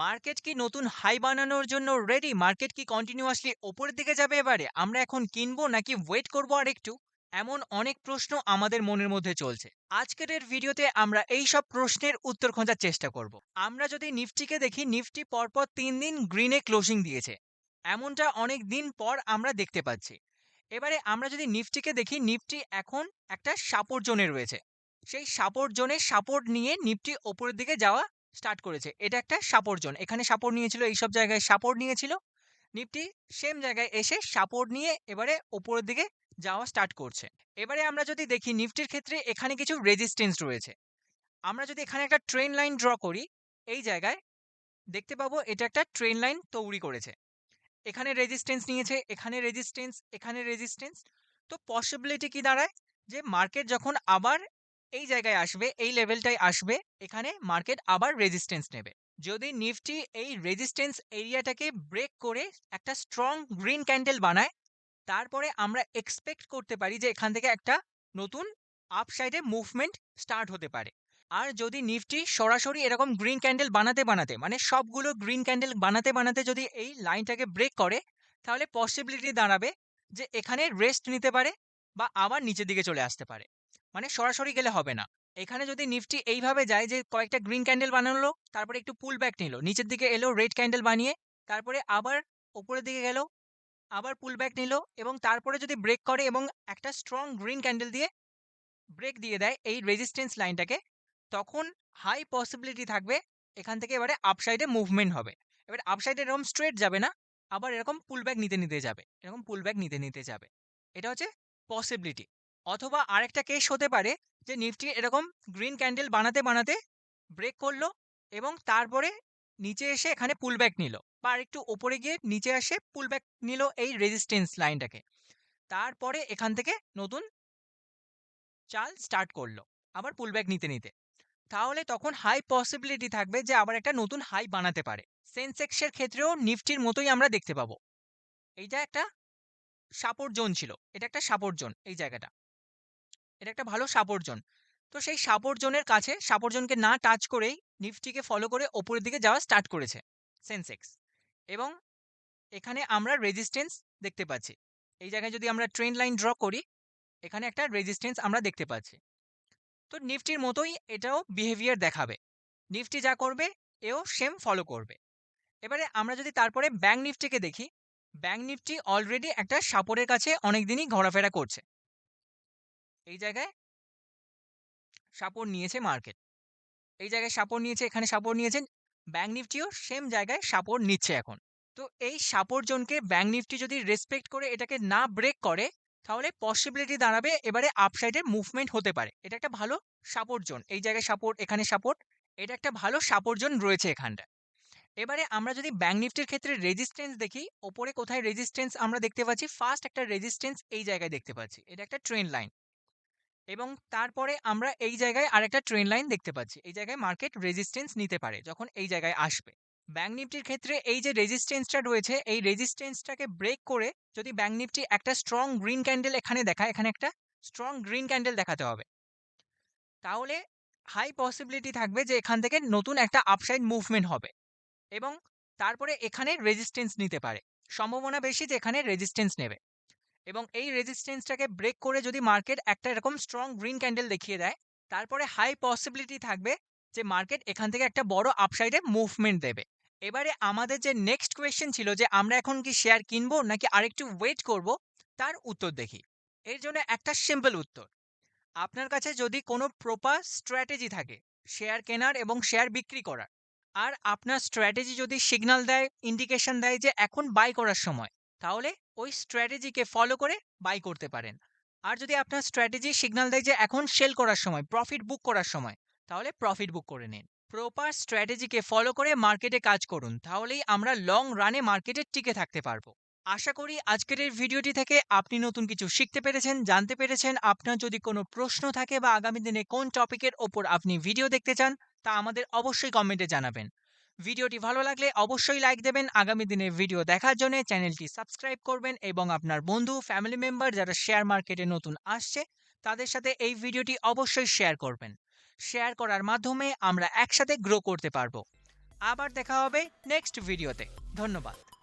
Market কি নতুন high বানানোর জন্য রেডি? মার্কেট কি কন্টিনিউয়াসলি উপরের দিকে যাবে এবারে? আমরা এখন কিনবো নাকি ওয়েট করবো আরেকটু? এমন অনেক প্রশ্ন আমাদের মনের মধ্যে চলছে। আজকের ভিডিওতে আমরা এই সব প্রশ্নের উত্তর খোঁজার চেষ্টা করব। আমরা যদি নিফটিকে দেখি, নিফটি পরপর ৩ দিন গ্রিনে ক্লোজিং দিয়েছে। এমনটা অনেক দিন পর আমরা দেখতে পাচ্ছি। এবারে আমরা যদি নিফটিকে দেখি, নিফটি এখন একটা সাপোর্ট জোনে রয়েছে। সেই সাপোর্ট জোনে সাপোর্ট নিয়ে নিফটি উপরের দিকে যাওয়া স্টার্ট করেছে। এটা একটা সাপোর্ট জোন। এখানে সাপোর্ট নিয়েছিল, এইসব জায়গায় সাপোর্ট নিয়েছিল। নিফটি সেম জায়গায় এসে সাপোর্ট নিয়ে এবারে উপরের দিকে যাওয়া স্টার্ট করছে। এবারে আমরা যদি দেখি নিফটির ক্ষেত্রে এখানে কিছু রেজিস্ট্যান্স রয়েছে। আমরা যদি এখানে একটা ট্রেন লাইন ড্র করি, এই জায়গায় দেখতে পাবো এটা একটা ট্রেন লাইন তৈরি করেছে। এখানে রেজিস্ট্যান্স নিয়েছে, এখানে রেজিস্ট্যান্স, এখানে রেজিস্ট্যান্স। তো পসিবিলিটি কি দাঁড়ায় যে মার্কেট যখন আবার এই জায়গায় আসবে, এই লেভেলটায় আসবে, এখানে মার্কেট আবার রেজিস্ট্যান্স নেবে। যদি নিফটি এই রেজিস্ট্যান্স এরিয়াটাকে ব্রেক করে একটা স্ট্রং গ্রিন ক্যান্ডেল বানায়, তারপরে আমরা এক্সপেক্ট করতে পারি যে এখান থেকে একটা নতুন আপসাইডে মুভমেন্ট স্টার্ট হতে পারে। আর যদি নিফটি সরাসরি এরকম গ্রিন ক্যান্ডেল বানাতে বানাতে, মানে সবগুলো গ্রিন ক্যান্ডেল বানাতে বানাতে যদি এই লাইনটাকে ব্রেক করে, তাহলে পসিবিলিটি দাঁড়াবে যে এখানে রেস্ট নিতে পারে বা আবার নিচের দিকে চলে আসতে পারে। মানে সরাসরি গেলে হবে না। এখানে যদি নিফটি এইভাবে যায় যে কয়েকটা গ্রিন ক্যান্ডেল বানালো, তারপরে একটু পুল ব্যাক নিল, নিচের দিকে এলো রেড ক্যান্ডেল বানিয়ে, তারপরে আবার উপরের দিকে গেল, আবার পুল ব্যাক নিল, এবং তারপরে যদি ব্রেক করে এবং একটা স্ট্রং গ্রিন ক্যান্ডেল দিয়ে ব্রেক দিয়ে দেয় এই রেজিস্ট্যান্স লাইনটাকে, তখন হাই পসিবিলিটি থাকবে এখান থেকে এবারে আপসাইডে মুভমেন্ট হবে। এবার আপসাইডে এরকম স্ট্রেট যাবে না, আবার এরকম পুল ব্যাক নিতে নিতে যাবে, এরকম পুল ব্যাক নিতে নিতে যাবে। এটা হচ্ছে পসিবিলিটি। অথবা আরেকটা কেস হতে পারে যে নিফটি এরকম গ্রিন ক্যান্ডেল বানাতে বানাতে ব্রেক করলো এবং তারপরে নিচে এসে এখানে পুল ব্যাক নিল, বা আরেকটু ওপরে গিয়ে নিচে আসে পুল ব্যাক নিল এই রেজিস্ট্যান্স লাইনটাকে। তারপরে এখান থেকে নতুন চাল স্টার্ট করলো আবার পুল ব্যাক নিতে নিতে। তাহলে তখন হাই পসিবিলিটি থাকবে যে আবার একটা নতুন হাই বানাতে পারে। সেন্সেক্সের ক্ষেত্রেও নিফটির মতোই আমরা দেখতে পাবো। এইটা একটা সাপোর্ট জোন ছিল, এটা একটা সাপোর্ট জোন, এই জায়গাটা এটা একটা ভালো সাপোর্ট জোন। তো সেই সাপোর্ট জোনের কাছে, সাপোর্ট জোনকে না টাচ করেই নিফটিকে ফলো করে ওপরের দিকে যাওয়া স্টার্ট করেছে সেন্সেক্স। এবং এখানে আমরা রেজিস্ট্যান্স দেখতে পাচ্ছি। এই জায়গায় যদি আমরা ট্রেন্ড লাইন ড্র করি, এখানে একটা রেজিস্ট্যান্স আমরা দেখতে পাচ্ছি। তো নিফটির মতোই এটাও বিহেভিয়ার দেখাবে। নিফটি যা করবে এও সেম ফলো করবে। এবারে আমরা যদি তারপরে ব্যাংক নিফটিকে দেখি, ব্যাংক নিফটি অলরেডি একটা সাপোর্টের কাছে অনেকদিনই ঘোরাফেরা করছে। এই জায়গায় সাপোর্ট নিয়েছে মার্কেট, এই জায়গায় সাপোর্ট নিয়েছে, এখানে সাপোর্ট নিয়েছেন। ব্যাংক নিফটিও সেম জায়গায় সাপোর্ট নিচ্ছে এখন। তো এই সাপোর্ট জোনকে ব্যাংক নিফটি যদি রেসপেক্ট করে এটাকে না ব্রেক করে, তাহলে পসিবিলিটি দাঁড়াবে এবারে আপসাইডের মুভমেন্ট হতে পারে। এটা একটা ভালো সাপোর্ট জোন, এই জায়গায় সাপোর্ট, এখানে সাপোর্ট, এটা একটা ভালো সাপোর্ট জোন রয়েছে এখানটা। এবারে আমরা যদি ব্যাংক নিফটির ক্ষেত্রে রেজিস্ট্যান্স দেখি, ওপরে কোথায় রেজিস্ট্যান্স আমরা দেখতে পাচ্ছি, ফার্স্ট একটা রেজিস্ট্যান্স এই জায়গায় দেখতে পাচ্ছি, এটা একটা ট্রেন্ড লাইন। এবং তারপরে আমরা এই জায়গায় আরেকটা ট্রেন্ড লাইন দেখতে পাচ্ছি। এই জায়গায় মার্কেট রেজিস্ট্যান্স নিতে পারে যখন এই জায়গায় আসবে। ব্যাংক নিফটির ক্ষেত্রে এই যে রেজিস্ট্যান্সটা রয়েছে, এই রেজিস্ট্যান্সটাকে ব্রেক করে যদি ব্যাংক নিফটি একটা স্ট্রং গ্রিন ক্যান্ডেল এখানে দেখায়, এখানে একটা স্ট্রং গ্রিন ক্যান্ডেল দেখাতে হবে, তাহলে হাই পসিবিলিটি থাকবে যে এখান থেকে নতুন একটা আপসাইড মুভমেন্ট হবে। এবং তারপরে এখানে রেজিস্ট্যান্স নিতে পারে, সম্ভাবনা বেশি যে এখানে রেজিস্ট্যান্স নেবে। এবং এই রেজিস্ট্যান্সটাকে ব্রেক করে যদি মার্কেট একটা এরকম স্ট্রং গ্রিন ক্যান্ডেল দেখিয়ে দেয়, তারপরে হাই পসিবিলিটি থাকবে যে মার্কেট এখান থেকে একটা বড় আপসাইডে মুভমেন্ট দেবে। এবারে আমাদের যে নেক্সট কোয়েশ্চেন ছিল যে আমরা এখন কি শেয়ার কিনবো নাকি আরেকটু ওয়েট করব, তার উত্তর দেখি। এর জন্য একটা সিম্পল উত্তর। আপনার কাছে যদি কোনো প্রপার স্ট্র্যাটেজি থাকে শেয়ার কেনার এবং শেয়ার বিক্রি করার, আর আপনার স্ট্র্যাটেজি যদি সিগন্যাল দেয়, ইন্ডিকেশন দেয় যে এখন বাই করার সময়, তাহলে ওই স্ট্র্যাটেজিকে ফলো করে বাই করতে পারেন। আর যদি আপনার স্ট্র্যাটেজি সিগন্যাল দেয় যে এখন সেল করার সময়, প্রফিট বুক করার সময়, তাহলে প্রফিট বুক করে নিন। প্রপার স্ট্র্যাটেজিকে ফলো করে মার্কেটে কাজ করুন, তাহলেই আমরা লং রানে মার্কেটে টিকে থাকতে পারবো। আশা করি আজকের এই ভিডিওটি থেকে আপনি নতুন কিছু শিখতে পেরেছেন, জানতে পেরেছেন। আপনার যদি কোনো প্রশ্ন থাকে বা আগামী দিনে কোন টপিকের ওপর আপনি ভিডিও দেখতে চান, তা আমাদের অবশ্যই কমেন্টে জানাবেন। ভিডিওটি ভালো লাগলে অবশ্যই লাইক দেবেন। আগামী দিনে ভিডিও দেখার জন্য চ্যানেলটি সাবস্ক্রাইব করবেন এবং আপনার বন্ধু, ফ্যামিলি মেম্বার যারা শেয়ার মার্কেটে নতুন আসছে, তাদের সাথে এই ভিডিওটি অবশ্যই শেয়ার করবেন। শেয়ার করার মাধ্যমে আমরা একসাথে গ্রো করতে পারবো। আবার দেখা হবে নেক্সট ভিডিওতে। ধন্যবাদ।